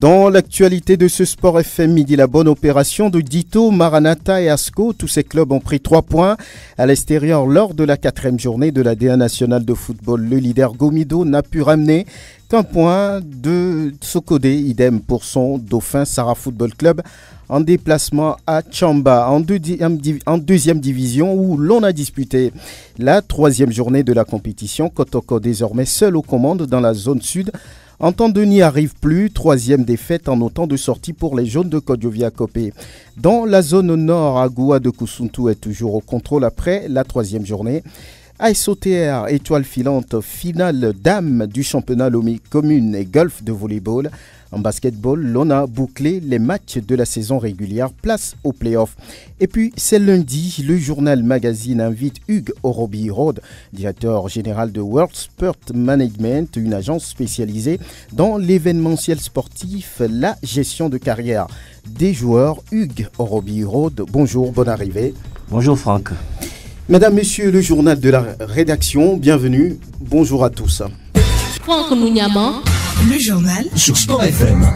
Dans l'actualité de ce Sport FM Midi, la bonne opération de Dito, Maranatha et Asco. Tous ces clubs ont pris 3 points à l'extérieur lors de la 4e journée de la D1 nationale de football. Le leader Gomido n'a pu ramener qu'un point de Sokodé, idem pour son dauphin Sarah Football Club en déplacement à Tchamba, en deuxième division où l'on a disputé la 3e journée de la compétition. Kotoko désormais seul aux commandes dans la zone sud. Antandeau n'y arrive plus, 3e défaite en autant de sorties pour les jaunes de Kodjovia-Kopé. Dans la zone nord, Agoua de Kusuntu est toujours au contrôle après la 3e journée. ASOTR, étoile filante, finale dame du championnat Lomé commune et golf de volleyball. En basketball, l'on a bouclé les matchs de la saison régulière, place aux playoffs. Et puis, c'est lundi, le journal Magazine invite Hugues Orobi-Rode, directeur général de World Sport Management, une agence spécialisée dans l'événementiel sportif, la gestion de carrière des joueurs. Hugues Orobi-Rode, bonjour, bonne arrivée. Bonjour Franck. Mesdames, Messieurs, le journal de la rédaction, bienvenue, bonjour à tous. Franck Mouniaman, le journal sur Sport FM.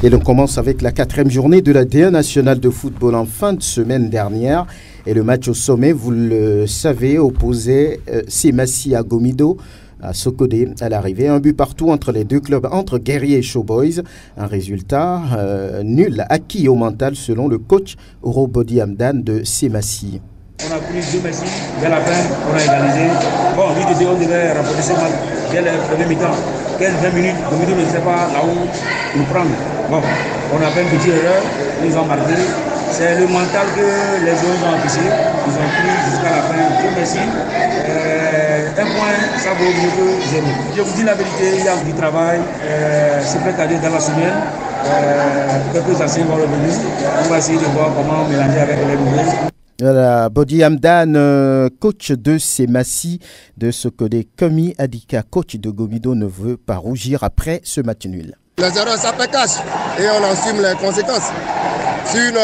Et l'on commence avec la 4e journée de la D1 nationale de football en fin de semaine dernière. Et le match au sommet, vous le savez, opposait Semassi à Gomido, à Sokodé à l'arrivée. Un but partout entre les deux clubs, entre Guerrier et Showboys. Un résultat nul, acquis au mental selon le coach Orobodi Hamdan de Semassi. On a pris 2 Messi, dès la fin, on a égalisé. Bon, lui disait on devait rapporter ce match dès le premier mi-temps. 15-20 minutes, Gomido ne sait pas là où nous prendre. Bon, on a fait une petite erreur, ils ont marqué. C'est le mental que les joueurs ont affiché. Ils ont pris jusqu'à la fin. Dieu merci. Un point, ça vaut mieux que 0. Je vous dis la vérité, il y a du travail. C'est prêt à dire dans la semaine. Quelques anciens vont revenir. On va essayer de voir comment mélanger avec les nouveaux. Voilà, Bodi Hamdan, coach de Semassi, de Sokodé. Komi Adika, coach de Gomido, ne veut pas rougir après ce match nul. Les erreurs, ça fait cash et on assume les conséquences. C'est une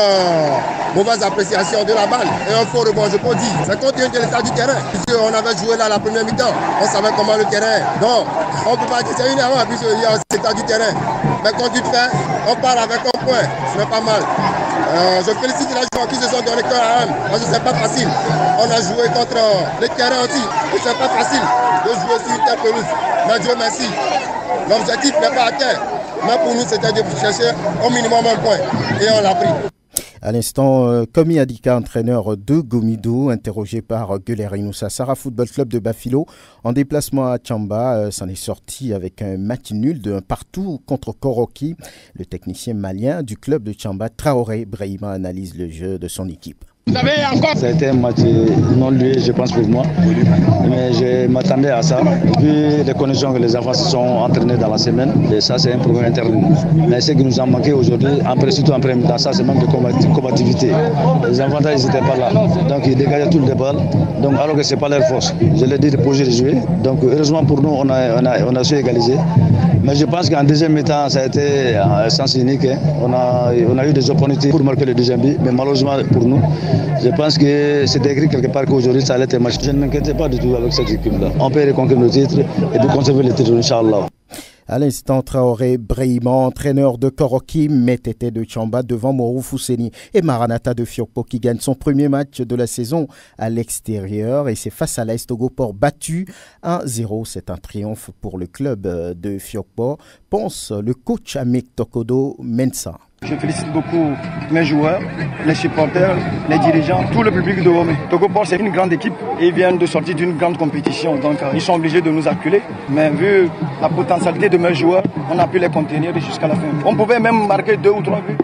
mauvaise appréciation de la balle et un faux rebond, je peux dire. C'est compte tenu de l'état du terrain. Puisque on avait joué là la première mi-temps, on savait comment le terrain est. Donc, on ne peut pas dire que c'est une erreur puisqu'il y a l'état du terrain. Mais quand tu te fais, on part avec un point, ce n'est pas mal. Je félicite les joueurs qui se sont donné cœur à eux, parce que c'est pas facile. On a joué contre les terrains aussi, et c'est pas facile de jouer sur une telle pelouse. Mais Dieu merci, l'objectif n'est pas atteint. Mais pour nous, c'était de chercher au minimum un point, et on l'a pris. À l'instant, Komi Adika, entraîneur de Gomido, interrogé par Guler Inoussa, Sarah Football Club de Bafilo, en déplacement à Tchamba, s'en est sorti avec un match nul de 1 partout contre Koroki. Le technicien malien du club de Tchamba, Traoré Brahima, analyse le jeu de son équipe. Ça a été un match non lié, je pense, pour moi. Mais je m'attendais à ça. Vu les conditions que les enfants se sont entraînés dans la semaine, et ça, c'est un problème interne. Mais ce qui nous a manqué aujourd'hui, surtout en premier temps, ça, c'est manque de combativité. Les enfants, ils n'étaient pas là. Donc, ils dégageaient toutes les balles. Donc, alors que ce n'est pas leur force. Je l'ai dit de projet de jouer. Donc, heureusement pour nous, on a su égaliser. Mais je pense qu'en deuxième mi-temps, ça a été un sens unique. On a eu des opportunités pour marquer le deuxième but. Mais malheureusement pour nous, je pense que c'est écrit quelque part qu'aujourd'hui, ça allait être un match. Je ne m'inquiétais pas du tout avec cette équipe-là. On peut reconquérir le titre et de conserver le titre, Inch'Allah. À l'instant, Traoré Brahima, entraîneur de Koroki, Métété de Tchamba devant Morou Fousseni et Maranatha de Fiokpo qui gagne son premier match de la saison à l'extérieur et c'est face à l'AS Togoport battu 1-0. C'est un triomphe pour le club de Fiokpo, pense le coach Amek Tokodo Mensa. Je félicite beaucoup mes joueurs, les supporters, les dirigeants, tout le public de Lomé. Togoport, c'est une grande équipe et ils viennent de sortir d'une grande compétition. Donc, ils sont obligés de nous acculer. Mais vu la potentialité de mes joueurs, on a pu les contenir jusqu'à la fin. On pouvait même marquer 2 ou 3 buts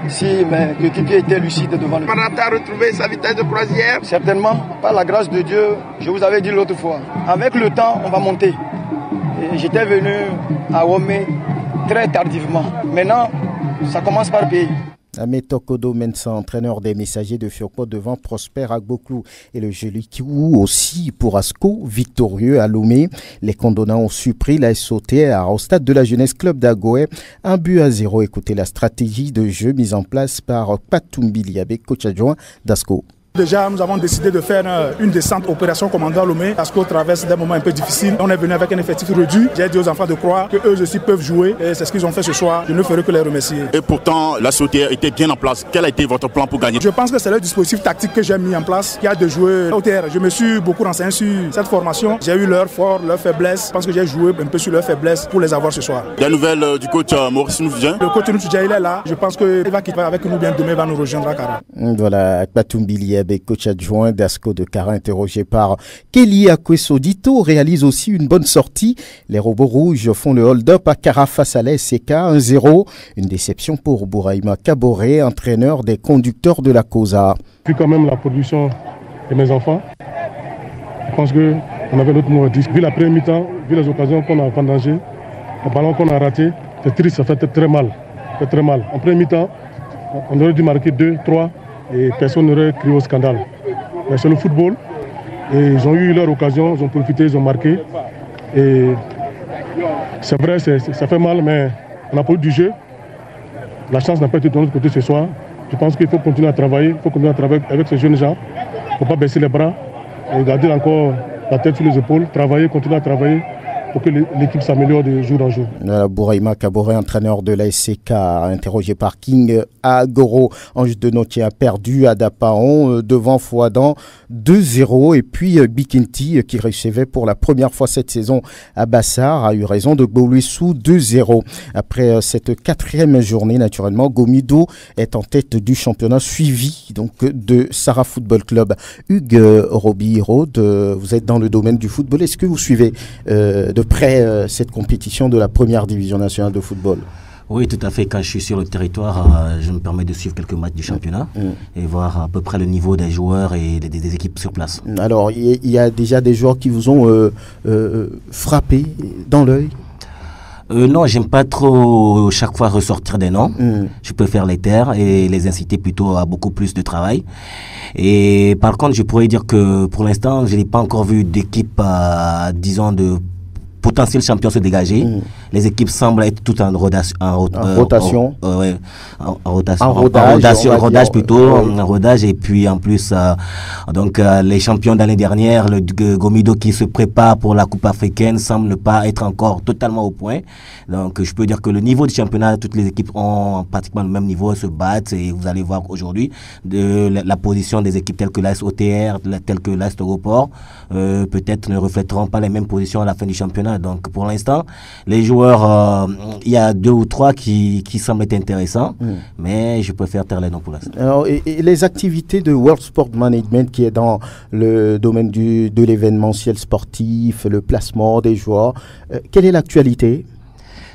si mes coéquipiers étaient lucides devant le but. Maranatha a retrouvé sa vitesse de croisière. Certainement, par la grâce de Dieu, je vous avais dit l'autre fois. Avec le temps, on va monter. Et j'étais venu à Lomé très tardivement. Maintenant, ça commence par payer. Amet Tokodo Mensa, entraîneur des messagers de Fiokpo devant Prosper Agboklou et le Jelikiou aussi pour Asco, victorieux à Lomé. Les condonnants ont surpris la SOTR au stade de la Jeunesse Club d'Agoé. 1-0. Écoutez la stratégie de jeu mise en place par Patumbi Liabe, coach adjoint d'Asco. Déjà, nous avons décidé de faire une descente opération commandant Lomé parce qu'on traverse des moments un peu difficiles. On est venu avec un effectif réduit. J'ai dit aux enfants de croire qu'eux aussi peuvent jouer et c'est ce qu'ils ont fait ce soir. Je ne ferai que les remercier. Et pourtant, la SOTR était bien en place. Quel a été votre plan pour gagner? Je pense que c'est le dispositif tactique que j'ai mis en place qui a de jouer OTR. Je me suis beaucoup renseigné sur cette formation. J'ai eu leurs forces, leurs faiblesses. Je pense que j'ai joué un peu sur leurs faiblesses pour les avoir ce soir. Des nouvelles du coach Maurice Noufdien? Le coach Noufdien, il est là. Je pense qu'il va quitter avec nous bien demain, il va nous rejoindre à Kara. Voilà, Akpatoum Bilieb, coach adjoint d'Asco de Kara, interrogé par Kelly Akwesodito, réalise aussi une bonne sortie. Les robots rouges font le hold-up à Kara face à l'SCK 1-0. Une déception pour Bouraïma Kaboré, entraîneur des conducteurs de la COSA. Puis quand même la production de mes enfants, je pense qu'on avait notre numéro 10. Vu la première mi-temps, vu les occasions qu'on a vendangées, le ballon qu'on a raté, c'est triste, ça fait très mal. Très mal. En première mi-temps, on aurait dû marquer 2, 3 et personne n'aurait crié au scandale. Mais c'est le football et ils ont eu leur occasion, ils ont profité, ils ont marqué. Et c'est vrai, ça fait mal, mais on a pas eu du jeu. La chance n'a pas été de notre côté ce soir. Je pense qu'il faut continuer à travailler, avec ces jeunes gens. Il ne faut pas baisser les bras et garder encore la tête sur les épaules, continuer à travailler pour que l'équipe s'améliore de jour en jour. Bouraïma Kaboré, entraîneur de la SCK, interrogé par King Agoro. Ange de Notier a perdu à Dapaon devant Fouadan 2-0. Et puis Bikinti, qui recevait pour la première fois cette saison à Bassar, a eu raison de Boulouissou 2-0. Après cette 4e journée, naturellement, Gomido est en tête du championnat, suivi donc de Sarah Football Club. Hugues Roby-Rode, vous êtes dans le domaine du football. Est-ce que vous suivez de près cette compétition de la première division nationale de football? Oui, tout à fait. Quand je suis sur le territoire, je me permets de suivre quelques matchs du championnat et voir à peu près le niveau des joueurs et des équipes sur place. Alors, il y a déjà des joueurs qui vous ont frappé dans l'œil? Non, j'aime pas trop chaque fois ressortir des noms. Je préfère les taire et les inciter plutôt à beaucoup plus de travail. Et par contre, je pourrais dire que pour l'instant, je n'ai pas encore vu d'équipe, disons, de potentiel champion se dégager. Les équipes semblent être toutes en rodage. En rodage. Et puis en plus, les champions d'année dernière, le Gomido qui se prépare pour la Coupe africaine, semble ne pas être encore totalement au point. Donc je peux dire que le niveau du championnat, toutes les équipes ont pratiquement le même niveau, se battent. Et vous allez voir aujourd'hui la position des équipes telles que l'AS OTR, telles que l'AS Europort, peut-être ne reflèteront pas les mêmes positions à la fin du championnat. Donc pour l'instant, les joueurs, il y a 2 ou 3 qui semblent être intéressants, mais je préfère taire les noms pour l'instant. Alors, et les activités de World Sport Management qui est dans le domaine de l'événementiel sportif, le placement des joueurs, quelle est l'actualité?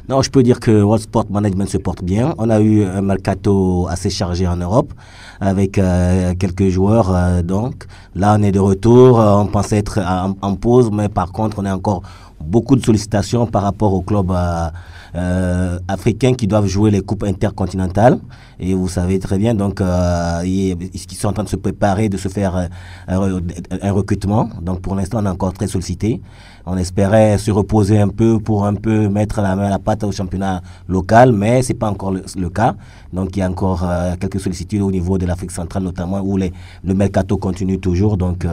Non, je peux dire que World Sport Management se porte bien. On a eu un mercato assez chargé en Europe avec quelques joueurs. Donc là, on est de retour. On pensait être en pause, mais par contre, on a encore beaucoup de sollicitations par rapport aux clubs africains qui doivent jouer les coupes intercontinentales. Et vous savez très bien, donc, ils sont en train de se préparer, de se faire un recrutement. Donc, pour l'instant, on est encore très sollicité. On espérait se reposer un peu pour un peu mettre la main à la pâte au championnat local, mais c'est pas encore le cas. Donc, il y a encore quelques sollicitudes au niveau de l'Afrique centrale, notamment, où le mercato continue toujours. Donc,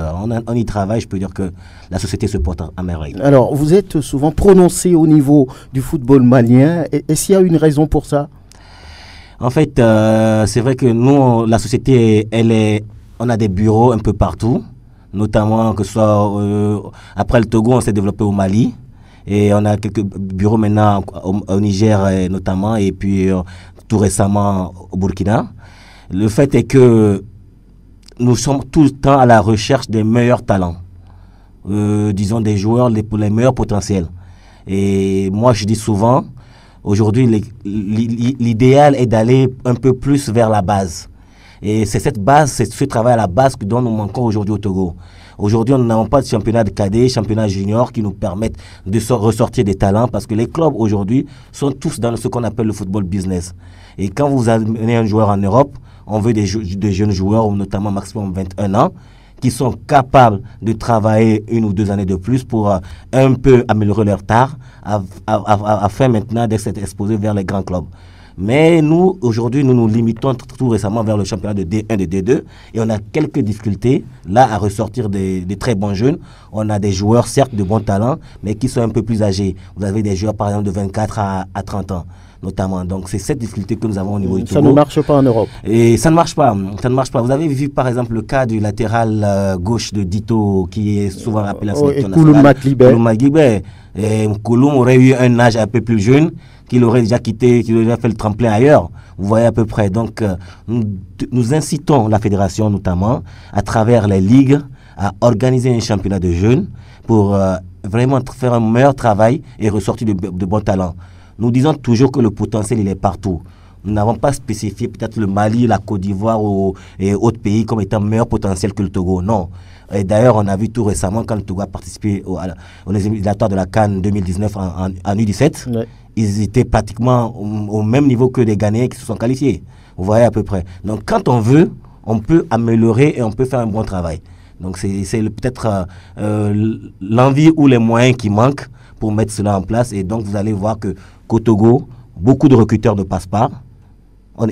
on y travaille. Je peux dire que la société se porte à merveille. Alors, vous êtes souvent prononcé au niveau du football malien. Est-ce qu'il y a une raison pour ça? En fait, c'est vrai que nous, la société, on a des bureaux un peu partout, notamment que ce soit après le Togo, on s'est développé au Mali et on a quelques bureaux maintenant au Niger notamment et puis tout récemment au Burkina. Le fait est que nous sommes tout le temps à la recherche des meilleurs talents, disons des joueurs pour les meilleurs potentiels. Et moi, je dis souvent, aujourd'hui, l'idéal est d'aller un peu plus vers la base. Et c'est cette base, c'est ce travail à la base dont nous manquons aujourd'hui au Togo. Aujourd'hui, nous n'avons pas de championnat de cadet, championnat junior qui nous permettent de ressortir des talents parce que les clubs aujourd'hui sont tous dans ce qu'on appelle le football business. Et quand vous amenez un joueur en Europe, on veut des jeunes joueurs, ou notamment maximum 21 ans, qui sont capables de travailler 1 ou 2 années de plus pour un peu améliorer leur tard afin maintenant d'être exposés vers les grands clubs. Mais nous, aujourd'hui, nous nous limitons tout récemment vers le championnat de D1 et de D2 et on a quelques difficultés là à ressortir des très bons jeunes. On a des joueurs, certes, de bons talents, mais qui sont un peu plus âgés. Vous avez des joueurs, par exemple, de 24 à 30 ans. Notamment. Donc, c'est cette difficulté que nous avons au niveau du Togo. Ça ne marche pas en Europe. Et ça ne marche pas. Ça ne marche pas. Vous avez vu, par exemple, le cas du latéral gauche de Dito, qui est souvent appelé la sélection nationale. Kouloum Maghibé. Et Kouloum aurait eu un âge un peu plus jeune, qu'il aurait déjà quitté, qu'il aurait déjà fait le tremplin ailleurs. Vous voyez à peu près. Donc, nous incitons la fédération, notamment, à travers les ligues, à organiser un championnat de jeunes pour vraiment faire un meilleur travail et ressortir de bons talents. Nous disons toujours que le potentiel, il est partout. Nous n'avons pas spécifié peut-être le Mali, la Côte d'Ivoire et autres pays comme étant meilleur potentiel que le Togo. Non. Et d'ailleurs, on a vu tout récemment quand le Togo a participé aux éliminatoires de la CAN 2019 en U17, ouais. Ils étaient pratiquement au même niveau que les Ghanéens qui se sont qualifiés. Vous voyez à peu près. Donc quand on veut, on peut améliorer et on peut faire un bon travail. Donc c'est peut-être l'envie ou les moyens qui manquent pour mettre cela en place. Et donc vous allez voir qu'au Togo, beaucoup de recruteurs ne passent pas.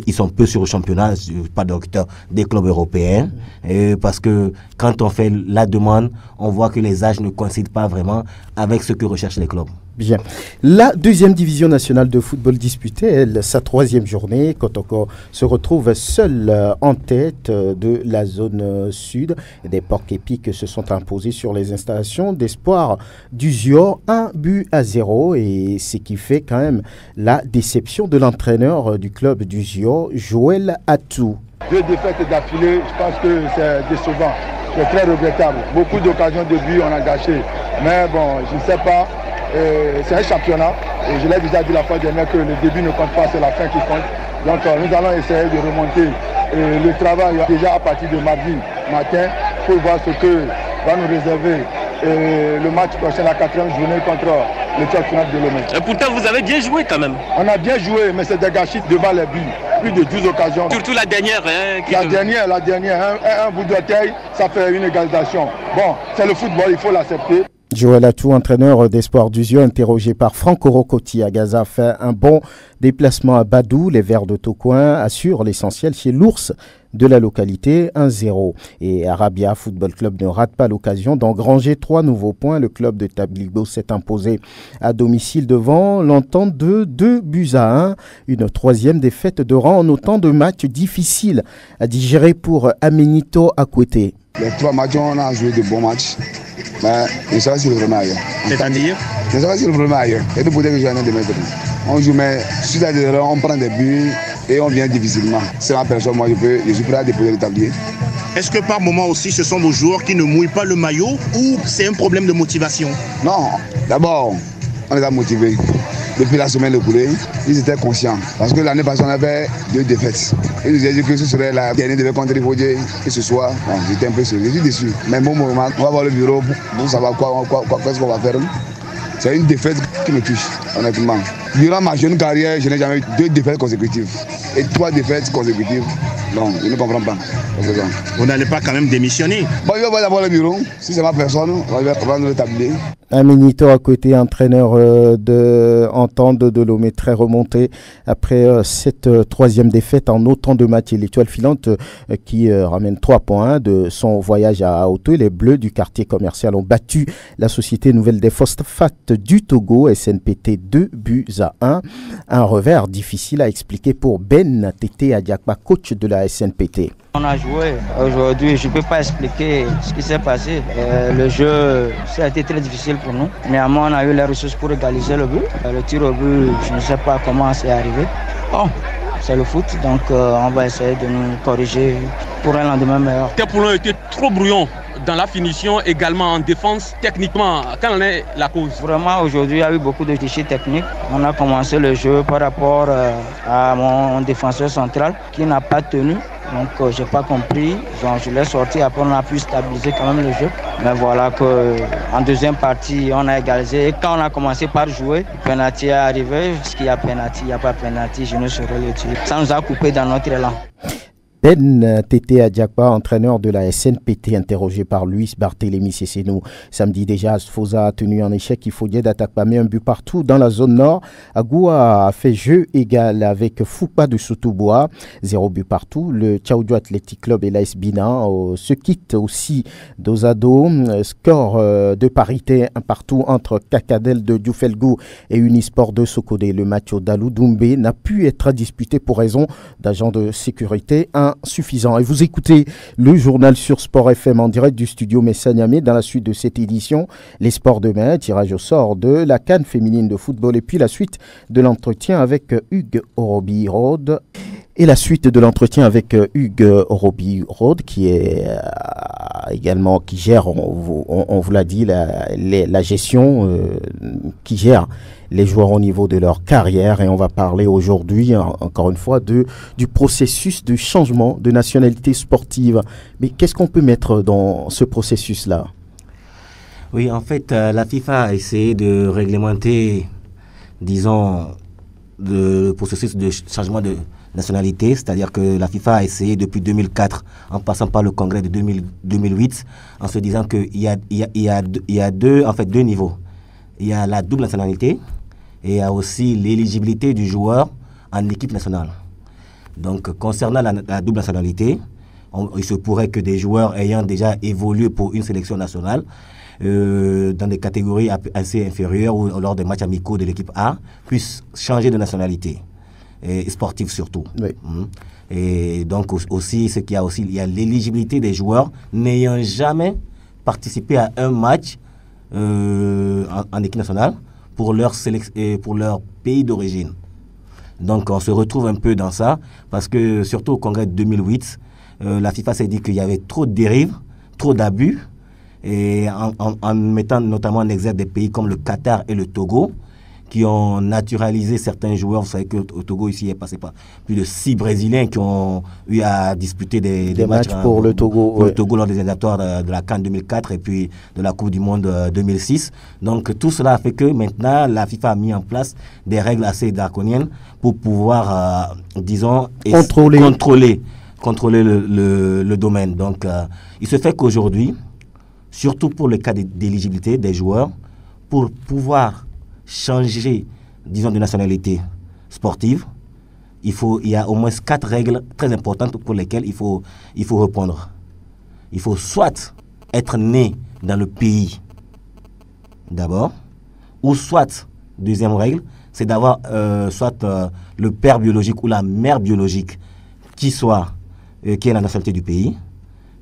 Ils sont peu sur le championnat, pas de recruteurs des clubs européens. Et parce que quand on fait la demande, on voit que les âges ne coïncident pas vraiment avec ce que recherchent les clubs. Bien. La deuxième division nationale de football disputée, elle, sa troisième journée, Kotoko se retrouve seul en tête de la zone sud. Des Porcs épiques se sont imposés sur les installations d'espoir d'Uzio, 1-0. Et ce qui fait quand même la déception de l'entraîneur du club d'Uzio, Joël Atou. 2 défaites d'affilée, je pense que c'est décevant. C'est très regrettable. Beaucoup d'occasions de but on a gâché. Mais bon, je ne sais pas. C'est un championnat et je l'ai déjà dit la fois dernière que le début ne compte pas, c'est la fin qui compte. Donc nous allons essayer de remonter le travail déjà à partir de mardi matin pour voir ce que va nous réserver le match prochain, la 4e journée contre le club final de Lomé. Et pourtant vous avez bien joué quand même. On a bien joué mais c'est des gâchis devant les buts. Plus de 12 occasions. Surtout la dernière. La dernière. Un bout d'orteil, ça fait une égalisation. Bon, c'est le football, il faut l'accepter. Joël Atou, entraîneur d'Espoir d'Uzio, interrogé par Franco Roccotti à Gaza, fait un bon déplacement à Badou. Les Verts de Tocoin assurent l'essentiel chez l'ours de la localité, 1-0. Et Arabia Football Club ne rate pas l'occasion d'engranger 3 nouveaux points. Le club de Tabligo s'est imposé à domicile devant l'Entente de 2-1. Une 3e défaite de rang en autant de matchs difficiles à digérer pour Amenito Akwete. Les 3 matchs, on a joué de bons matchs. Mais je ne sais pas si le vraiment ailleurs. C'est-à-dire? Je ne sais pas si le vraiment ailleurs. Il y a des bouteilles que j'en ai de mettre. On joue, mais suite à des erreurs, on prend des buts et on vient difficilement. C'est ma personne, moi je suis prêt à déposer le tablier. Est-ce que par moment aussi, ce sont vos joueurs qui ne mouillent pas le maillot ou c'est un problème de motivation? Non, d'abord, on les a motivés. Depuis la semaine écoulée, ils étaient conscients. Parce que l'année passée, on avait 2 défaites. Ils nous ont dit que ce serait la dernière défaite contre Rivaudier. Et ce soir, bon, j'étais un peu sûr. Je suis déçu. Mais bon moment, on va voir le bureau pour savoir qu'est-ce qu'on va faire. C'est une défaite qui me touche, honnêtement. Durant ma jeune carrière, je n'ai jamais eu 2 défaites consécutives. Et 3 défaites consécutives. Non, je ne comprends pas. Vous n'allez pas quand même démissionner? Bon, je vais d'abord le bureau. Si c'est ma personne, on va prendre le tablier. Amenito à côté, entraîneur de Entente de Lomé, très remonté après cette 3e défaite en autant de matchs. Et l'étoile filante qui ramène 3 points de son voyage à Aoto. Les Bleus du quartier commercial ont battu la Société Nouvelle des Phosphates du Togo, SNPT 2-1. Un revers difficile à expliquer pour Ben Tété Adiakba, coach de la SNPT. On a joué aujourd'hui, je ne peux pas expliquer ce qui s'est passé. Le jeu, ça a été très difficile pour nous. Néanmoins, on a eu les ressources pour égaliser le but. Le tir au but, je ne sais pas comment c'est arrivé. Bon, c'est le foot, donc on va essayer de nous corriger pour un lendemain meilleur. Tes poulains étaient trop brouillons dans la finition, également en défense. Techniquement, quelle en est la cause? Vraiment, aujourd'hui, il y a eu beaucoup de déchets techniques. On a commencé le jeu par rapport à mon défenseur central qui n'a pas tenu. Donc, je n'ai pas compris. Donc, je l'ai sorti. Après, on a pu stabiliser quand même le jeu. Mais voilà qu'en deuxième partie, on a égalisé. Et quand on a commencé par jouer, le penalty est arrivé. Est-ce qu'il y a penalty? Il n'y a pas penalty. Je ne saurais le dire. Ça nous a coupé dans notre élan. Ben Tété Adjakba, entraîneur de la SNPT, interrogé par Luis Barthélémy Cessenou. Samedi déjà, Asfosa a tenu en échec Ifodje d'Atakpa, mais un but partout dans la zone nord. Agoua a fait jeu égal avec Foupa de Soutoubois, 0 but partout. Le Tchaoudou Athletic Club et l'AS Bina se quittent aussi d'Ozado. Score de parité un partout entre Kakadel de Diouffelgou et Unisport de Sokodé. Le match au Dalou Doumbé n'a pu être disputé pour raison d'agents de sécurité insuffisant. Et vous écoutez le journal sur Sport FM en direct du studio Messaniamé. Dans la suite de cette édition, les sports demain, tirage au sort de la CAN féminine de football et puis la suite de l'entretien avec Hugues Orobi-Rode. Et la suite de l'entretien avec Hugues Orobi-Rode qui est également, qui gère, on vous l'a dit, la gestion, qui gère les joueurs au niveau de leur carrière. Et on va parler aujourd'hui, encore une fois, du processus de changement de nationalité sportive. Mais qu'est-ce qu'on peut mettre dans ce processus-là? Oui, en fait, la FIFA a essayé de réglementer, disons, le processus de changement de nationalité, c'est-à-dire que la FIFA a essayé depuis 2004, en passant par le congrès de 2008, en se disant qu'il y a deux niveaux. Il y a la double nationalité et il y a aussi l'éligibilité du joueur en équipe nationale. Donc, concernant la double nationalité, il se pourrait que des joueurs ayant déjà évolué pour une sélection nationale dans des catégories assez inférieures ou lors des matchs amicaux de l'équipe A puissent changer de nationalité. Et sportive surtout. Oui. Et donc aussi, ce qu'il y a aussi, il y a l'éligibilité des joueurs n'ayant jamais participé à un match en équipe nationale pour leur pays d'origine. Donc on se retrouve un peu dans ça, parce que surtout au congrès de 2008, la FIFA s'est dit qu'il y avait trop de dérives, trop d'abus, et en mettant notamment en exergue des pays comme le Qatar et le Togo, qui ont naturalisé certains joueurs. Vous savez qu'au Togo, ici, il est passé par plus de 6 Brésiliens qui ont eu à disputer des matchs pour le Togo. Pour le Togo lors des éliminatoires de la CAN 2004 et puis de la Coupe du Monde 2006. Donc tout cela a fait que maintenant, la FIFA a mis en place des règles assez draconiennes pour pouvoir, disons, contrôler le domaine. Donc il se fait qu'aujourd'hui, surtout pour le cas d'éligibilité des joueurs, pour pouvoir changer, disons, de nationalité sportive, il y a au moins 4 règles très importantes pour lesquelles il faut répondre. Il faut soit être né dans le pays d'abord, ou soit, deuxième règle, c'est d'avoir soit le père biologique ou la mère biologique qui est la nationalité du pays.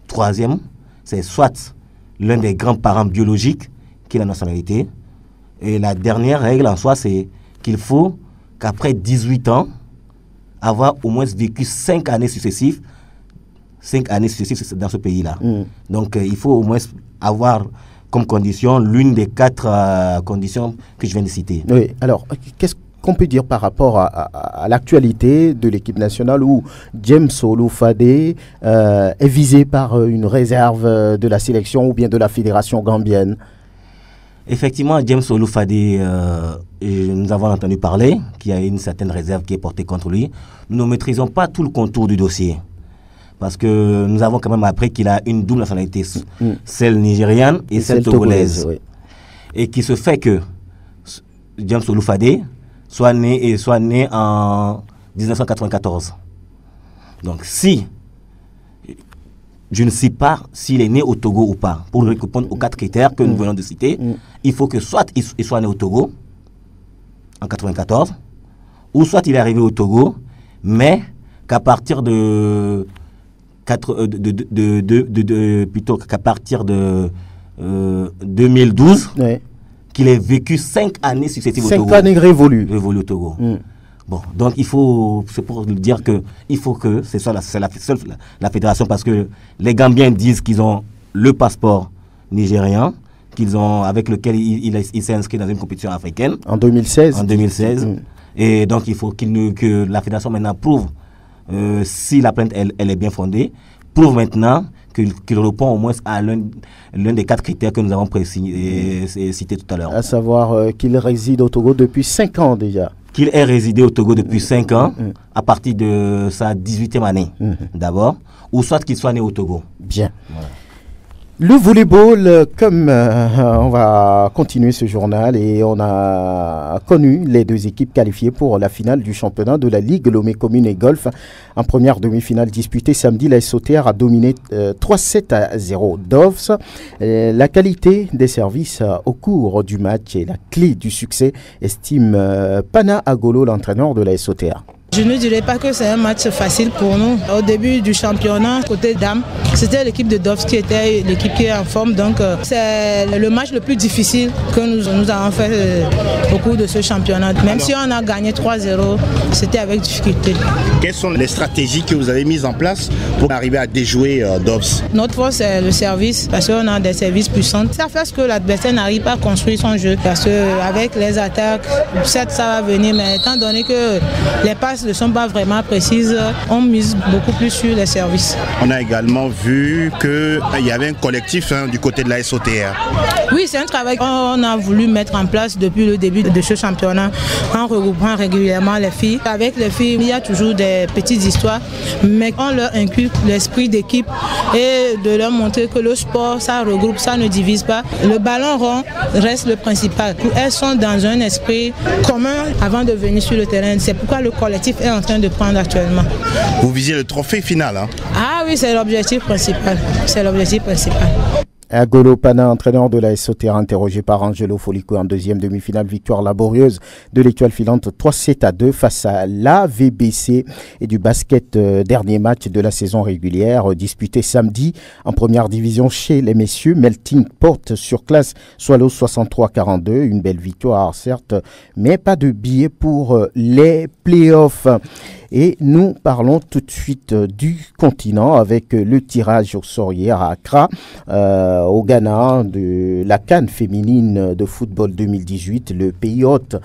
Troisième, c'est soit l'un des grands-parents biologiques qui est la nationalité. Et la dernière règle en soi, c'est qu'il faut qu'après 18 ans, avoir au moins vécu 5 années successives dans ce pays-là. Donc il faut au moins avoir comme condition l'une des 4 conditions que je viens de citer. Oui, alors qu'est-ce qu'on peut dire par rapport à l'actualité de l'équipe nationale où James Oloufadé est visé par une réserve de la sélection ou bien de la fédération gambienne? Effectivement, James Oloufadé, nous avons entendu parler qu'il y a une certaine réserve qui est portée contre lui. Nous ne maîtrisons pas tout le contour du dossier. Parce que nous avons quand même appris qu'il a une double nationalité, celle nigériane et celle togolaise. Oui. Et qui se fait que James Oloufadé soit né en 1994. Donc si je ne sais pas s'il est né au Togo ou pas. Pour répondre aux 4 critères que nous venons de citer, il faut que soit il soit né au Togo en 94, ou soit il est arrivé au Togo, mais qu'à partir qu'à partir de 2012, qu'il ait vécu 5 années successives au Togo. 5 années révolues au Togo. Bon, donc c'est pour dire que il faut que c'est la fédération, parce que les Gambiens disent qu'ils ont le passeport nigérien, avec lequel il s'est inscrit dans une compétition africaine. En 2016. Et donc il faut que la fédération maintenant prouve si la plainte elle est bien fondée, prouve maintenant qu'il répond au moins à l'un des 4 critères que nous avons cités tout à l'heure. À savoir qu'il réside au Togo depuis 5 ans déjà. qu'il ait résidé au Togo depuis 5 ans, à partir de sa 18e année d'abord, ou soit qu'il soit né au Togo. Bien. Voilà. Le volleyball, comme on va continuer ce journal et on a connu les deux équipes qualifiées pour la finale du championnat de la Ligue Lomé Commune et Golf. En première demi-finale disputée samedi, la SOTR a dominé 3-7-0 Doves. La qualité des services au cours du match est la clé du succès, estime Pana Agolo, l'entraîneur de la SOTR. Je ne dirais pas que c'est un match facile pour nous. Au début du championnat, côté dames, c'était l'équipe de Doves qui était l'équipe qui est en forme. Donc c'est le match le plus difficile que nous avons fait au cours de ce championnat. Même si on a gagné 3-0, c'était avec difficulté. Quelles sont les stratégies que vous avez mises en place pour arriver à déjouer Doves? Notre force, c'est le service, parce qu'on a des services puissants. Ça fait que l'adversaire n'arrive pas à construire son jeu. Parce qu'avec les attaques, certes, ça va venir, mais étant donné que les passes ne sont pas vraiment précises, on mise beaucoup plus sur les services. On a également vu qu'il y avait un collectif du côté de la SOTR. Oui, c'est un travail qu'on a voulu mettre en place depuis le début de ce championnat, en regroupant régulièrement les filles. Avec les filles, il y a toujours des petites histoires, mais on leur inculque l'esprit d'équipe et de leur montrer que le sport, ça regroupe, ça ne divise pas. Le ballon rond reste le principal. Elles sont dans un esprit commun avant de venir sur le terrain. C'est pourquoi le collectif est en train de prendre actuellement. Vous visez le trophée final, hein? Ah oui, c'est l'objectif principal. C'est l'objectif principal. Agolo Pana, entraîneur de la SOTR, interrogé par Angelo Folico en deuxième demi-finale, victoire laborieuse de l'étoile filante 3-7-2 face à la VBC et du basket, dernier match de la saison régulière disputé samedi en première division chez les messieurs. Melting porte sur classe Swallow 63-42, une belle victoire certes, mais pas de billets pour les playoffs. Et nous parlons tout de suite du continent avec le tirage au sort hier à Accra, au Ghana, de la CAN féminine de football 2018. Le pays hôte,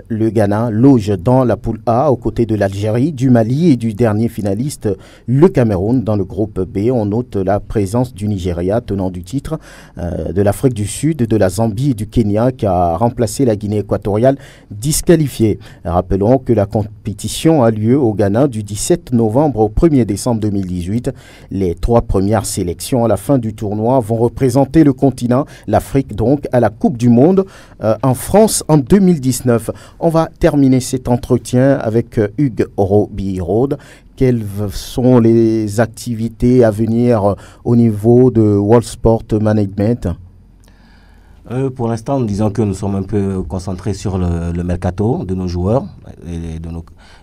le Ghana, loge dans la poule A aux côtés de l'Algérie, du Mali et du dernier finaliste, le Cameroun. Dans le groupe B, on note la présence du Nigeria, tenant du titre, de l'Afrique du Sud, de la Zambie et du Kenya qui a remplacé la Guinée équatoriale disqualifiée. Rappelons que la compétition a lieu au Ghana du 17 novembre au 1er décembre 2018. Les 3 premières sélections à la fin du tournoi vont représenter le continent, l'Afrique donc, à la Coupe du Monde en France en 2019. On va terminer cet entretien avec Hugues Roby-Rode. Quelles sont les activités à venir au niveau de World Sport Management? Pour l'instant, disons que nous sommes un peu concentrés sur le mercato de nos joueurs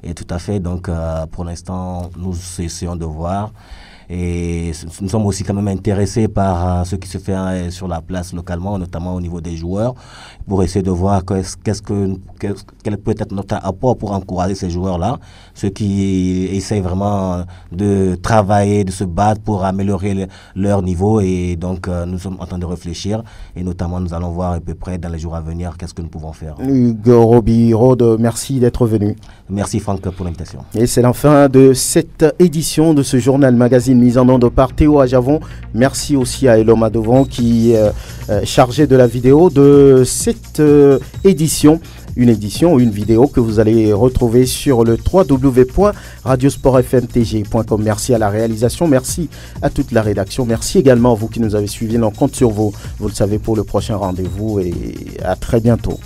et tout à fait. Donc, pour l'instant, nous essayons de voir. Et nous sommes aussi quand même intéressés par ce qui se fait sur la place localement, notamment au niveau des joueurs, pour essayer de voir quel peut être notre apport pour encourager ces joueurs-là, ceux qui essayent vraiment de travailler, de se battre pour améliorer leur niveau. Et donc, nous sommes en train de réfléchir et notamment, nous allons voir à peu près dans les jours à venir qu'est-ce que nous pouvons faire. Hugues Roby-Rode, merci d'être venu. Merci Franck pour l'invitation. Et c'est la fin de cette édition de ce journal magazine mise en onde par Théo Ajavon. Merci aussi à Eloma Devon qui est chargé de la vidéo de cette édition. Une vidéo que vous allez retrouver sur le www.radiosportfmtg.com. Merci à la réalisation, merci à toute la rédaction, merci également à vous qui nous avez suivis. On compte sur vous, vous le savez, pour le prochain rendez-vous et à très bientôt.